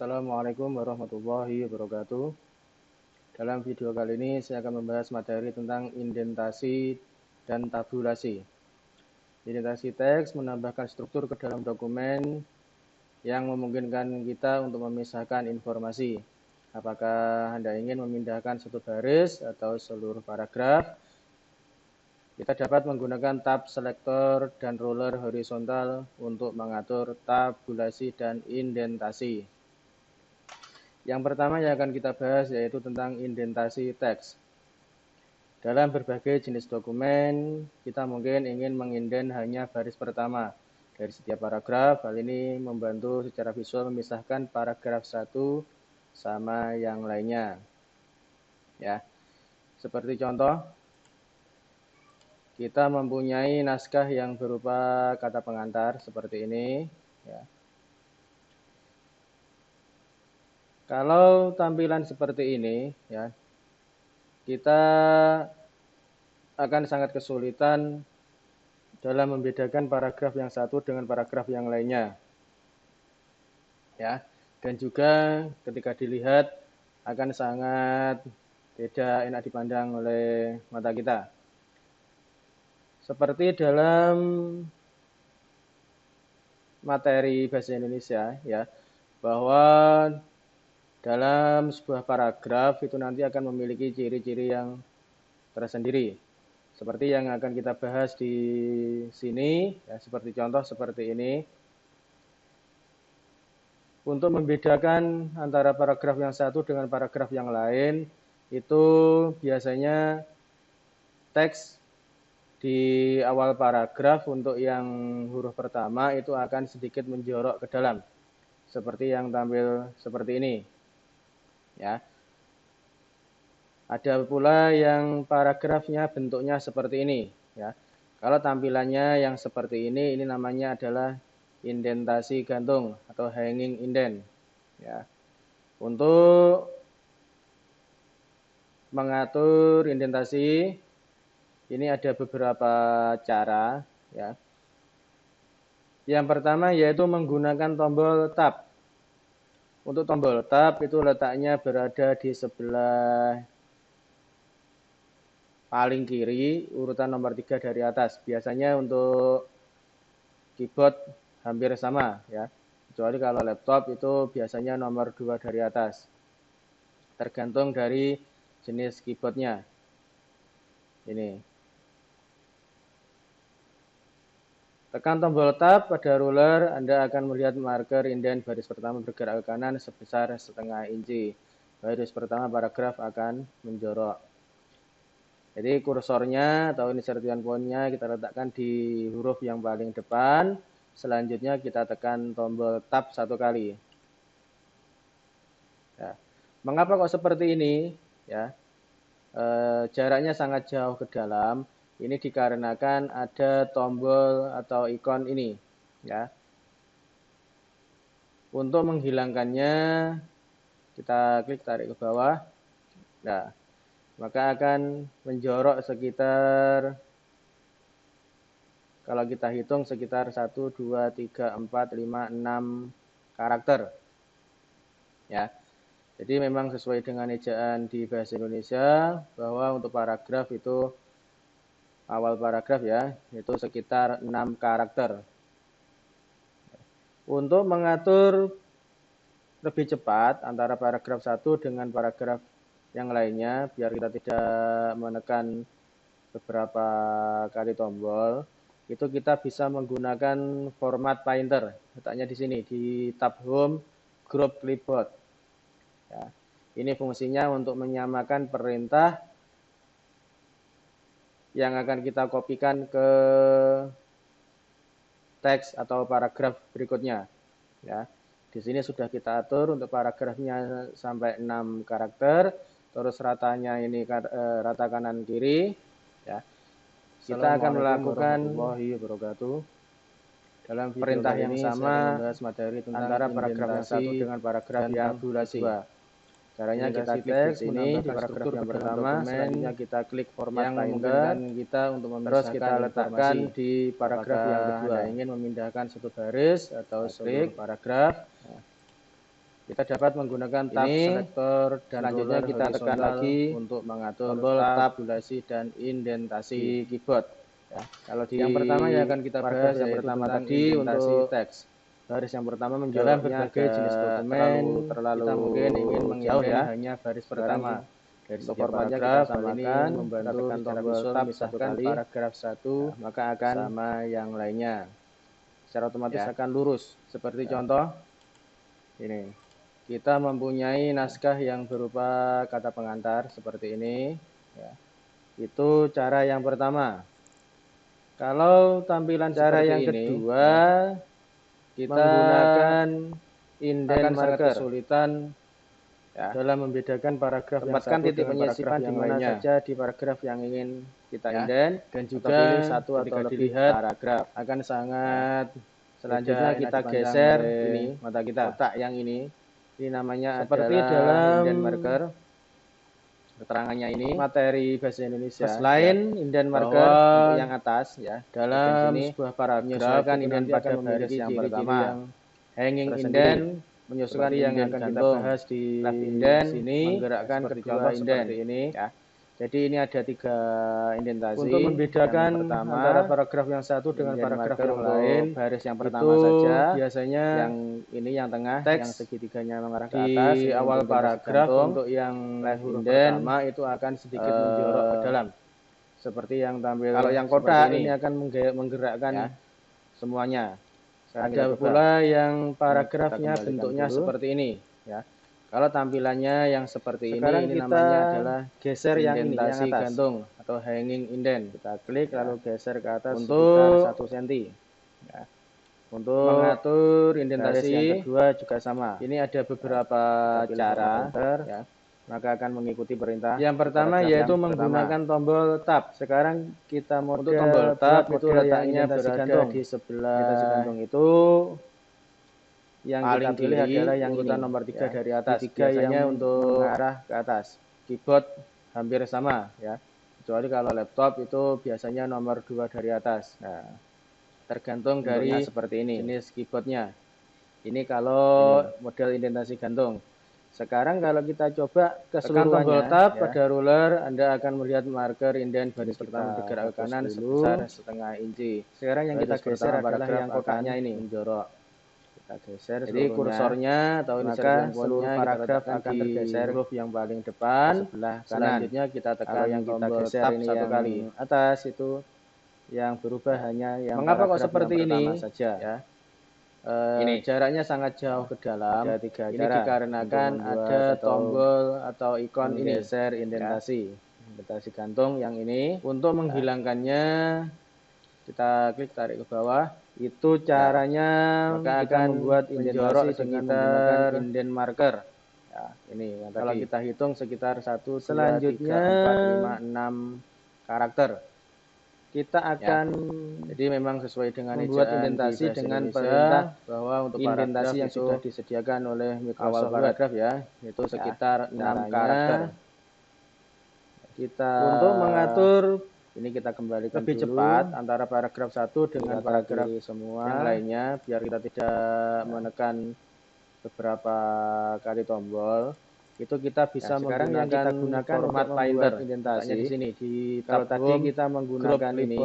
Assalamualaikum warahmatullahi wabarakatuh. Dalam video kali ini saya akan membahas materi tentang indentasi dan tabulasi. Indentasi teks menambahkan struktur ke dalam dokumen yang memungkinkan kita untuk memisahkan informasi. Apakah Anda ingin memindahkan satu baris atau seluruh paragraf? Kita dapat menggunakan tab selektor dan ruler horizontal untuk mengatur tabulasi dan indentasi. Yang pertama yang akan kita bahas yaitu tentang indentasi teks. Dalam berbagai jenis dokumen, kita mungkin ingin menginden hanya baris pertama dari setiap paragraf. Hal ini membantu secara visual memisahkan paragraf satu sama yang lainnya. Ya, seperti contoh, kita mempunyai naskah yang berupa kata pengantar seperti ini. Ya. Kalau tampilan seperti ini, ya, kita akan sangat kesulitan dalam membedakan paragraf yang satu dengan paragraf yang lainnya. Ya, dan juga ketika dilihat akan sangat tidak enak dipandang oleh mata kita. Seperti dalam materi bahasa Indonesia, ya, bahwa dalam sebuah paragraf itu nanti akan memiliki ciri-ciri yang tersendiri. Seperti yang akan kita bahas di sini, ya, seperti contoh seperti ini. Untuk membedakan antara paragraf yang satu dengan paragraf yang lain, itu biasanya teks di awal paragraf untuk yang huruf pertama itu akan sedikit menjorok ke dalam. Seperti yang tampil seperti ini. Ya. Ada pula yang paragrafnya bentuknya seperti ini, ya. Kalau tampilannya yang seperti ini namanya adalah indentasi gantung atau hanging indent, ya. Untuk mengatur indentasi ini ada beberapa cara, ya. Yang pertama yaitu menggunakan tombol tab. Untuk tombol tab itu letaknya berada di sebelah paling kiri, urutan nomor 3 dari atas. Biasanya untuk keyboard hampir sama, ya. Kecuali kalau laptop itu biasanya nomor 2 dari atas. Tergantung dari jenis keyboardnya. Ini. Tekan tombol tab pada ruler, Anda akan melihat marker indent baris pertama bergerak ke kanan sebesar setengah inci. Baris pertama paragraf akan menjorok. Jadi kursornya atau insertion point-nya kita letakkan di huruf yang paling depan. Selanjutnya kita tekan tombol tab satu kali. Ya. Mengapa kok seperti ini? Ya, jaraknya sangat jauh ke dalam. Ini dikarenakan ada tombol atau ikon ini, ya. Untuk menghilangkannya, kita klik tarik ke bawah. Nah, maka akan menjorok sekitar, kalau kita hitung sekitar 1, 2, 3, 4, 5, 6 karakter. Ya. Jadi memang sesuai dengan ejaan di bahasa Indonesia bahwa untuk paragraf itu awal paragraf, ya, itu sekitar 6 karakter. Untuk mengatur lebih cepat antara paragraf satu dengan paragraf yang lainnya, biar kita tidak menekan beberapa kali tombol, itu kita bisa menggunakan format painter. Letaknya di sini, di tab home, group clipboard. Ya, ini fungsinya untuk menyamakan perintah yang akan kita kopikan ke teks atau paragraf berikutnya. Ya, di sini sudah kita atur untuk paragrafnya sampai 6 karakter, terus ratanya ini rata kanan kiri. Ya, kita akan melakukan dalam perintah yang sama materi antara paragraf yang satu dengan paragraf yang kedua. Caranya kita klik di sini di paragraf yang pertama, selanjutnya kita klik format yang memungkinkan kita untuk terus kita letakkan di paragraf yang kedua. Anda ingin memindahkan satu baris atau seluruh paragraf. Kita dapat menggunakan tab selektor dan selanjutnya kita tekan lagi untuk mengatur tombol tabulasi dan indentasi di keyboard. Ya. Kalau di yang pertama yang akan kita bahas yang pertama tadi untuk teks. Baris yang pertama menjawab berbagai jenis dokumen, kita mungkin ingin menginjau hanya baris pertama. Dari segi paragraf, hal ini membantu secara visual memisahkan paragraf satu, maka akan sama yang lainnya. Secara otomatis akan lurus. Seperti contoh, ini. Kita mempunyai naskah yang berupa kata pengantar seperti ini. Ya. Itu cara yang pertama. Kalau tampilan cara yang kedua, kita menggunakan inden marker. Kesulitan dalam membedakan paragraf yang satu titik penyisipan di mana saja di paragraf yang ingin kita inden, dan juga pilih satu atau lebih paragraf. Akan sangat selanjutnya kita geser ini mata kita kotak yang ini namanya seperti dalam inden marker. Keterangannya ini materi bahasa Indonesia. Selain inden marker yang atas ya, dalam sebuah paragraf inden pada baris yang pertama. Hanging inden menyesuaikan yang akan kita bahas di sini, menggerakkan kedua inden ini ya. Jadi ini ada 3 indentasi untuk membedakan antara paragraf yang satu dengan paragraf yang lain. Baris yang pertama saja biasanya yang ini yang tengah teks yang segitiganya mengarah ke atas di awal paragraf. Untuk yang huruf pertama itu akan sedikit menjorok ke dalam seperti yang tampil. Kalau yang kotak ini akan menggerakkan semuanya. Ada pula yang paragrafnya bentuknya seperti ini ya. Kalau tampilannya yang seperti ini namanya adalah geser yang ini yang atas gantung atau hanging indent. Kita klik lalu geser ke atas untuk 1 cm. Ya. Untuk mengatur indentasi yang kedua juga sama. Ini ada beberapa cara ya. Maka akan mengikuti perintah. Yang pertama yaitu menggunakan tombol tab. Sekarang kita model tombol tab itu letaknya berada di sebelah gantung itu. Yang paling kita pilih adalah yang urutan nomor 3 dari atas. 3 yang untuk mengarah ke atas. Keyboard hampir sama ya. Kecuali kalau laptop itu biasanya nomor 2 dari atas. Nah, tergantung dari seperti ini jenis keyboardnya. Ini kalau model indentasi gantung. Sekarang kalau kita coba keseluruhannya tombol tab pada ruler, Anda akan melihat marker indent baris pertama bergerak ke kanan sebesar setengah inci. Sekarang yang kita geser adalah yang kotaknya ini menjorok. Kita geser jadi kursornya atau maka seluruh paragraf akan tergeser huruf yang paling depan sebelah kanan. Selanjutnya kita tekan yang kita geser ini satu kali atas itu yang berubah hanya yang mengapa kok seperti ini saja ya. Ini jaraknya sangat jauh ke dalam. Ada 3 ini dikarenakan ada tombol atau ikon ini geser indentasi gantung yang ini. Untuk menghilangkannya kita klik tarik ke bawah. Itu caranya maka akan membuat indentasi dengan menggunakan indent marker. Ya, ini yang kalau kita hitung sekitar 1, 2, 3, 4, 5, 6 karakter. Kita akan jadi memang sesuai dengan membuat indentasi dengan perintah bahwa untuk indentasi yang sudah disediakan oleh Microsoft paragraf ya, itu sekitar 6 karakter. Kita untuk mengatur ini kita kembalikan lebih cepat antara paragraf 1 dengan paragraf semua yang lainnya biar kita tidak menekan beberapa kali tombol. Itu kita bisa menggunakan format Painter indentasi di sini di kalau tadi kita menggunakan ini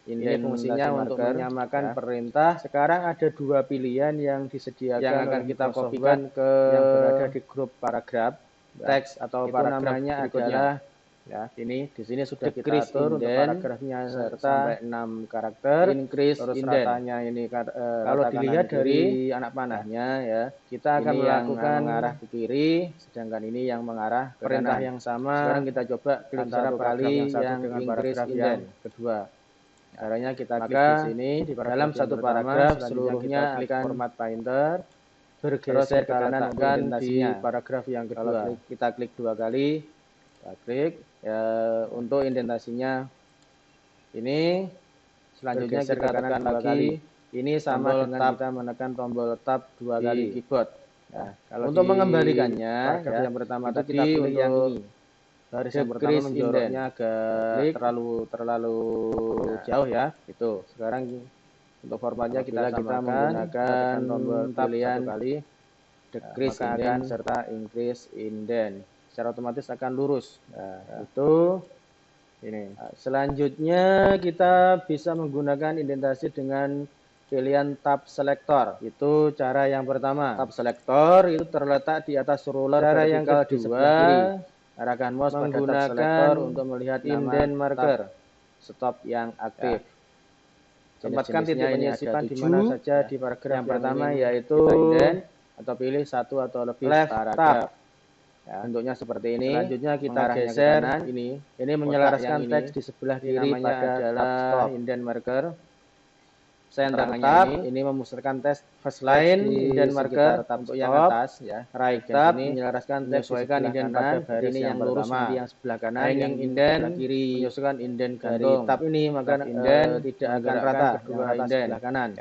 ini fungsinya untuk menyamakan perintah. Sekarang ada 2 pilihan yang disediakan yang akan kita kopikan ke yang berada di grup paragraf teks atau paragraf namanya adalah ya ini di sini sudah kita atur untuk paragrafnya serta 6 karakter increase terus ratanya ini kalau dilihat dari anak panahnya ya kita akan melakukan mengarah ke kiri sedangkan ini yang mengarah ke perintah kanan. Yang sama sekarang kita coba klik satu kali yang dengan paragraf yang kedua. Caranya kita klik di sini di dalam satu paragraf seluruhnya akan format Painter bergeser ke kanan di paragraf yang kedua. Kalau kita klik 2 kali kita klik ya, untuk indentasinya ini selanjutnya kita tekan lagi ini sama dengan kita menekan tombol tab 2 kali keyboard. Nah, kalau untuk mengembalikannya ya, yang pertama tadi kita pilih yang ini baris yang pertama menjoroknya agak terlalu jauh ya itu. Sekarang untuk formatnya kita menggunakan tombol tab 1 kali decrease indent serta increase indent. Secara otomatis akan lurus. Itu ini. Selanjutnya kita bisa menggunakan indentasi dengan pilihan tab selector. Itu cara yang pertama. Tab selector itu terletak di atas ruler Cara yang vertikal di sebelah kiri. Arahkan mouse pada tab selector untuk melihat indent marker stop yang aktif. Tempatkan titik penyisipan di mana saja di paragraf yang pertama, yaitu indent, atau pilih satu atau lebih paragraf. Bentuknya seperti ini. Selanjutnya kita geser ini menyelaraskan teks di sebelah kiri pada tab indent marker. Center tab ini memusatkan teks first line indent marker untuk yang atas, right tab menyelaraskan teks menyesuaikan indent pada baris yang lurus nanti yang sebelah kanan, hanging indent kiri menyesuaikan indent gantung. Tab ini maka indent tidak akan rata kedua indent sebelah kanan.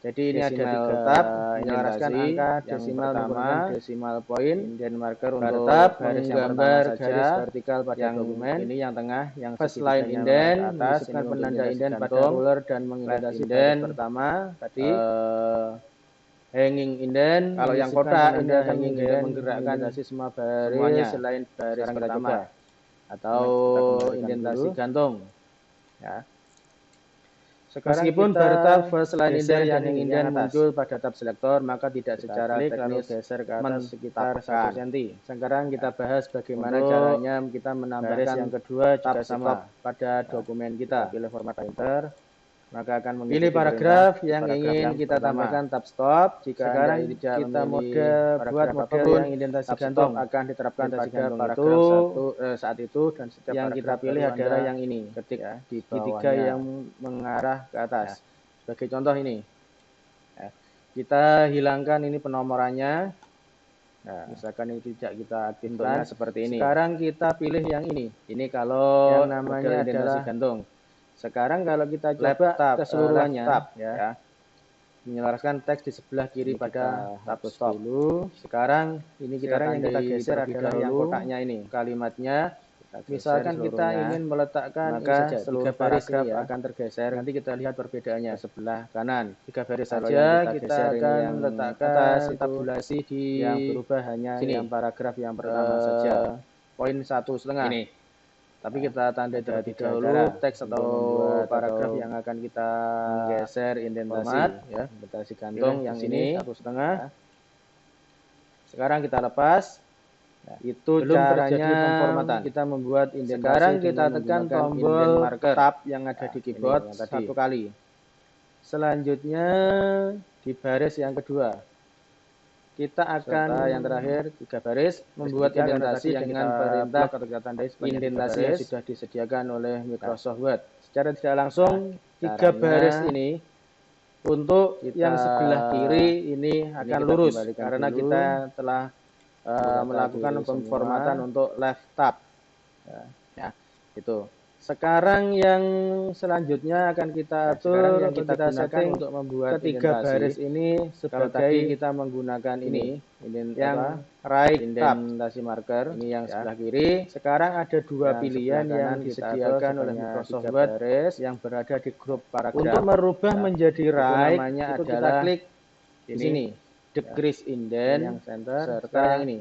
Jadi ini ada 3 tab menyelaraskan angka desimal menggunakan desimal point, indent marker untuk garis menggambar garis vertikal pada dokumen. Ini yang tengah, yang first line indent, atas ini penanda indent pada ruler dan mengindentasi indent pertama tadi. Hanging indent, kalau yang kotak ini hanging indent menggerakkan semua baris selain baris pertama, atau indentasi gantung. Meskipun baru tab first line indent dan hanging indent muncul pada tab selector, maka tidak secara teknis geser ke atas sekitar 1 cm. Sekarang kita bahas bagaimana caranya kita menambahkan yang kedua juga sama pada dokumen kita. Pilih format printer, maka akan pilih paragraf yang ingin kita tambahkan tab stop. Jika sekarang kita mode buat mode yang indentasi gantung akan diterapkan pada paragraf saat itu, dan setiap yang kita pilih adalah yang ini, ketik di tiga yang mengarah ke atas. Sebagai contoh ini, kita hilangkan ini penomorannya. Misalkan ini tidak kita aktifkan seperti ini. Sekarang kita pilih yang ini. Ini kalau yang namanya adalah gantung. Sekarang kalau kita coba keseluruhannya, menyelaraskan teks di sebelah kiri pada tab stop dulu. Sekarang ini kita yang kita geser adalah yang kotaknya ini. Kalimatnya, misalkan kita ingin meletakkan, maka seluruh paragraf akan tergeser. Nanti kita lihat perbedaannya sebelah kanan. 3 baris saja kita akan meletakkan tabulasi di yang berubah hanya sini, yang paragraf yang pertama saja. Poin 1,5 ini. Tapi kita tanda terlebih dahulu teks atau paragraf yang akan kita geser indentasi, indentasi gantung yang ini 1,5. Sekarang kita lepas. Itu belum caranya pemformatan. Kita membuat indentasi. Sekarang kita tekan tombol tab yang ada di keyboard 1 kali. Selanjutnya di baris yang kedua, kita akan yang terakhir 3 baris membuat indentasi dengan perintah indentasi yang sudah disediakan oleh Microsoft Word. Secara tidak langsung 3 baris ini untuk yang sebelah kiri ini akan lurus karena kita telah melakukan pemformatan untuk left tab. Itu. Sekarang yang selanjutnya akan kita atur, yang kita setting untuk membuat ketiga baris ini sebagai kita menggunakan ini yang right indentasi marker, ini yang sebelah kiri. Sekarang ada 2 pilihan yang disediakan oleh Microsoft Word yang berada di grup paragraf. Untuk merubah menjadi right, namanya itu kita klik di sini, decrease indent yang center serta yang ini.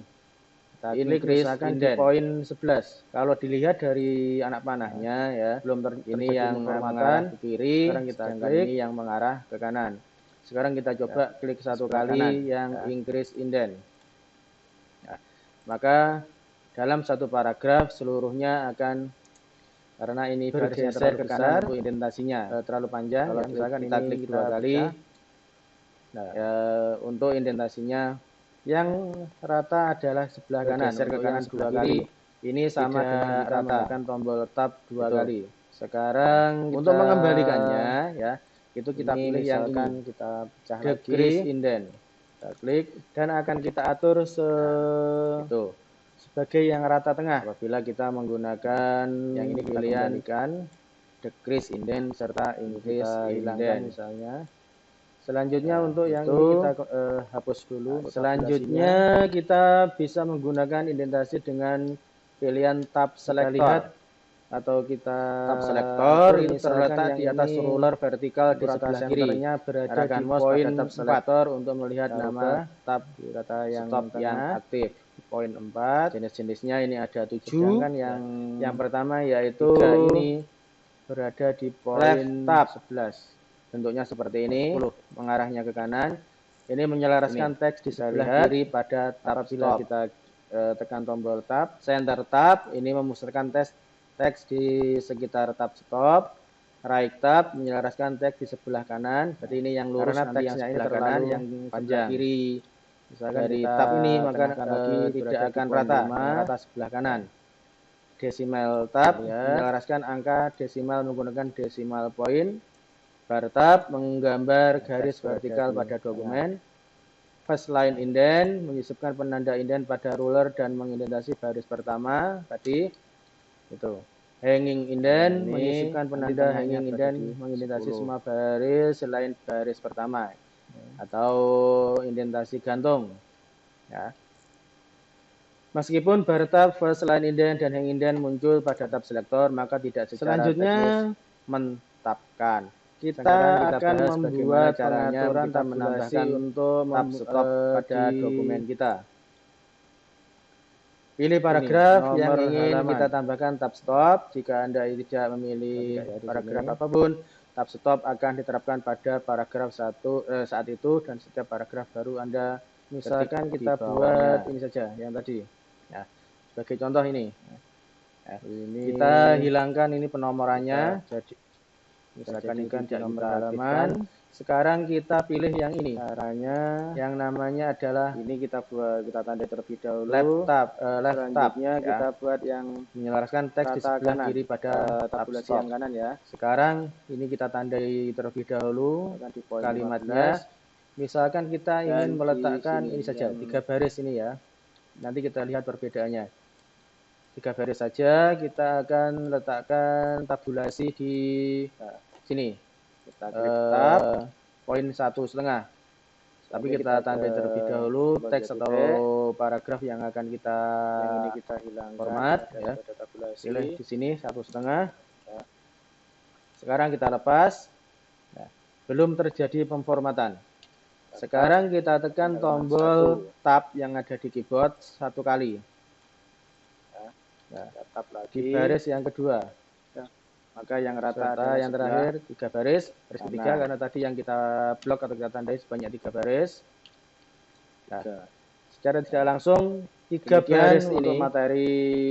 Ini misalkan di poin 11. Kalau dilihat dari anak panahnya belum ini yang mengarah ke kiri, sekarang kita klik ini yang mengarah ke kanan. Sekarang kita coba klik 1 kali yang increase indent. Maka dalam 1 paragraf seluruhnya akan, karena ini garisnya terlalu besar untuk indentasinya terlalu panjang, misalkan kita klik 2 kali. Untuk indentasinya yang rata adalah sebelah kanan, geser ke kanan 2 kali. Ini sama dengan kita menekan tombol tab 2 kali. Sekarang untuk mengembalikannya itu kita pilih yang ini, kita pecah decrease indent. Kita klik dan akan kita atur itu sebagai yang rata tengah. Apabila kita menggunakan yang ini pilihan decrease indent serta increase indent misalnya. Selanjutnya untuk yang ini kita hapus dulu. Selanjutnya kita bisa menggunakan indentasi dengan pilihan tab selector. atau kita tab selektor itu misalkan terletak yang di atas ini ruler vertikal di rata sebelah kiri. senternya berada Arahkan di mouse poin pada tab 4 selektor untuk melihat kita nama rubah tab di rata yang stop yang tengah aktif. poin 4. Jenis-jenisnya ini ada 7. Sedangkan Yang pertama yaitu 3 ini berada di left poin tab. 11. Bentuknya seperti ini, 10. mengarahnya ke kanan. Ini menyelaraskan teks di Kita sebelah lihat, kiri pada tab apabila stop. kita tekan tombol tab, Center tab ini memusatkan teks di sekitar tab stop. Right tab menyelaraskan teks di sebelah kanan. Jadi ini yang lurus, karena nanti yang teksnya ini sebelah terlalu kanan, yang sebelah panjang. kiri. Misalkan Dari kita tab ini maka tengahkan lagi tidak berada di akan poin rata, 5. yang rata sebelah kanan. Decimal tab menyelaraskan angka desimal menggunakan decimal point. Bar tab menggambar garis vertikal pada dokumen. First line indent menyisipkan penanda indent pada ruler dan mengindentasi baris pertama tadi. Itu. Hanging indent menyisipkan penanda hanging indent mengindentasi semua baris selain baris pertama atau indentasi gantung. Ya. Meskipun bar tab, first line indent dan hanging indent muncul pada tab selektor, maka tidak secara teknis menetapkan. Kita akan membuat pengaturan kita menambahkan untuk tab stop pada dokumen kita. Pilih paragraf ini, yang ingin halaman. kita tambahkan tab stop. Jika Anda tidak memilih paragraf apapun, tab stop akan diterapkan pada paragraf saat itu dan setiap paragraf baru Anda Misalkan kita buat ini saja yang tadi. Ya, sebagai contoh ini. Ya, kita hilangkan ini penomorannya. Misalkan ini tidak kita aktifkan. Sekarang kita pilih yang ini. Caranya yang namanya adalah ini kita tandai terlebih dahulu. Left tab. Selanjutnya ya. kita buat yang menyelaraskan teks di sebelah kanan, kiri pada tabulasi yang kanan ya. Sekarang ini kita tandai terlebih dahulu kalimatnya. 15. Misalkan kita ingin meletakkan ini saja 3 baris ini ya. Nanti kita lihat perbedaannya. 3 baris saja, kita akan letakkan tabulasi di sini. Kita klik tab, poin 1,5. Tapi kita tandai terlebih dahulu teks atau paragraf yang akan kita hilangkan format ya. Pilih di sini 1,5. Sekarang kita lepas. Nah, belum terjadi pemformatan. Sekarang kita tekan tombol tab yang ada di keyboard 1 kali. Nah, di baris yang kedua. Maka yang rata yang terakhir 3 baris ketiga karena tadi yang kita blok atau kita tandai sebanyak 3 baris. Nah, secara tidak langsung 3 baris ini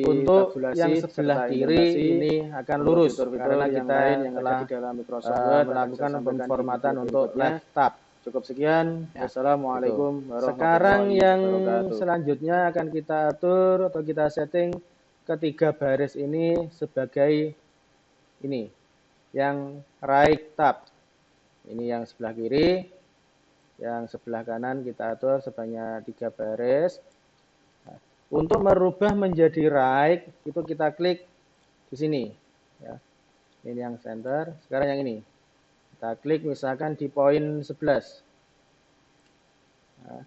untuk yang sebelah kiri ini akan lurus karena kita telah melakukan pemformatan untuk left tab. Cukup sekian. Wassalamualaikum warahmatullahi wabarakatuh. Sekarang yang selanjutnya akan kita atur atau kita setting ketiga baris ini sebagai ini yang right tab. Ini yang sebelah kiri, yang sebelah kanan kita atur sebanyak 3 baris. Nah, untuk merubah menjadi right itu kita klik di sini. Ya. Ini yang center. Sekarang yang ini kita klik misalkan di poin 11. Nah,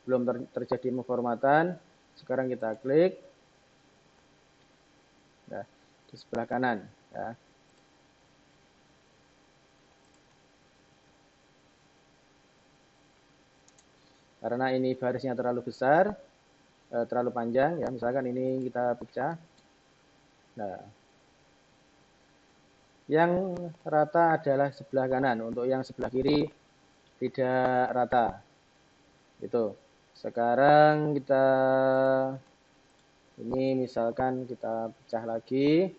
belum terjadi pemformatan. Sekarang kita klik. Nah, di sebelah kanan. Ya. Karena ini barisnya terlalu besar, terlalu panjang, ya misalkan ini kita pecah. Nah, yang rata adalah sebelah kanan, untuk yang sebelah kiri tidak rata. Itu. Sekarang kita ini misalkan kita pecah lagi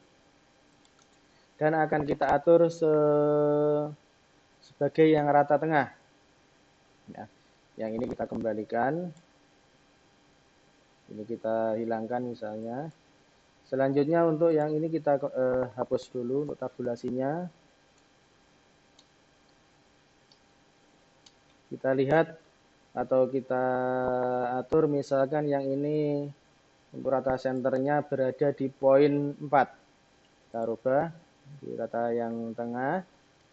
dan akan kita atur sebagai yang rata tengah. Ya. Yang ini kita kembalikan. Ini kita hilangkan misalnya. Selanjutnya untuk yang ini kita hapus dulu untuk tabulasinya. Kita lihat atau kita atur misalkan yang ini untuk rata senternya berada di poin 4. Kita rubah di rata yang tengah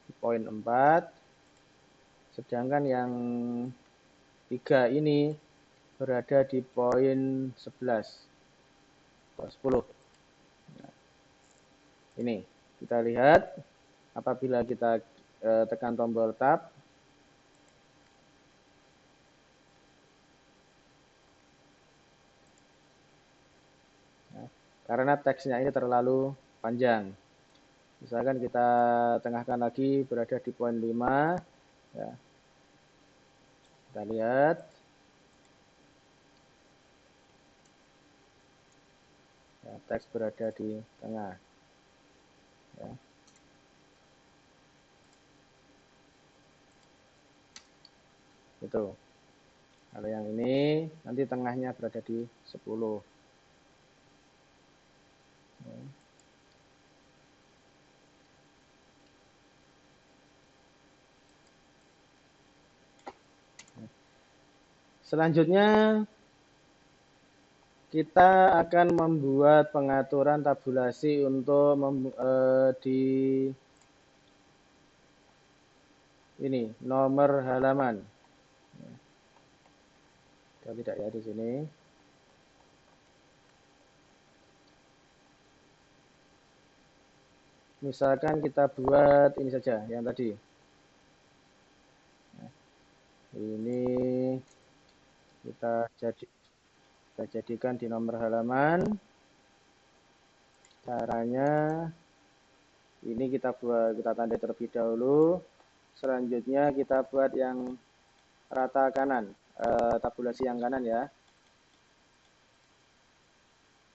di poin 4. Sedangkan yang 3 ini berada di poin 11 atau 10. Ini kita lihat apabila kita tekan tombol tab, nah, karena teksnya ini terlalu panjang. Misalkan kita tengahkan lagi berada di poin 5, ya. Kita lihat, ya, teks berada di tengah. Ya. Itu. Kalau yang ini nanti tengahnya berada di 10. Ya. Selanjutnya kita akan membuat pengaturan tabulasi untuk di ini nomor halaman. Kita tidak ya di sini. Misalkan kita buat ini saja yang tadi. Ini kita jadikan di nomor halaman. Caranya ini kita tandai terlebih dahulu. Selanjutnya kita buat yang rata kanan, tabulasi yang kanan ya.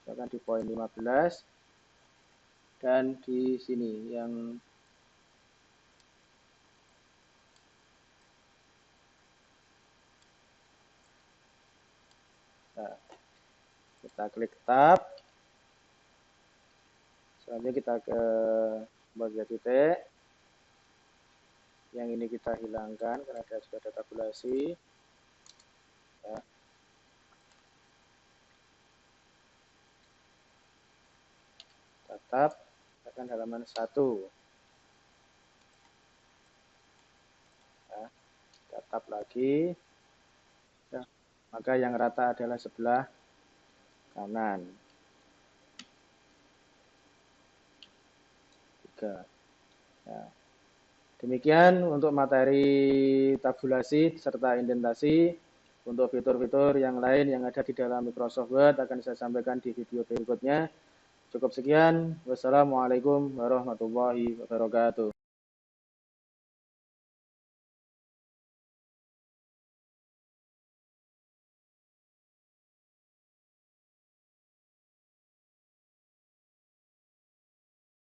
Misalkan di poin 15 dan di sini yang nah, kita klik tab. Selanjutnya kita ke bagian titik. Yang ini kita hilangkan karena sudah ada tabulasi. Ya. Tetap akan halaman 1. Ya. Tetap lagi. Ya. Maka yang rata adalah sebelah kanan. 3. Ya. Demikian untuk materi tabulasi serta indentasi. Untuk fitur-fitur yang lain yang ada di dalam Microsoft Word akan saya sampaikan di video berikutnya. Cukup sekian. Wassalamualaikum warahmatullahi wabarakatuh.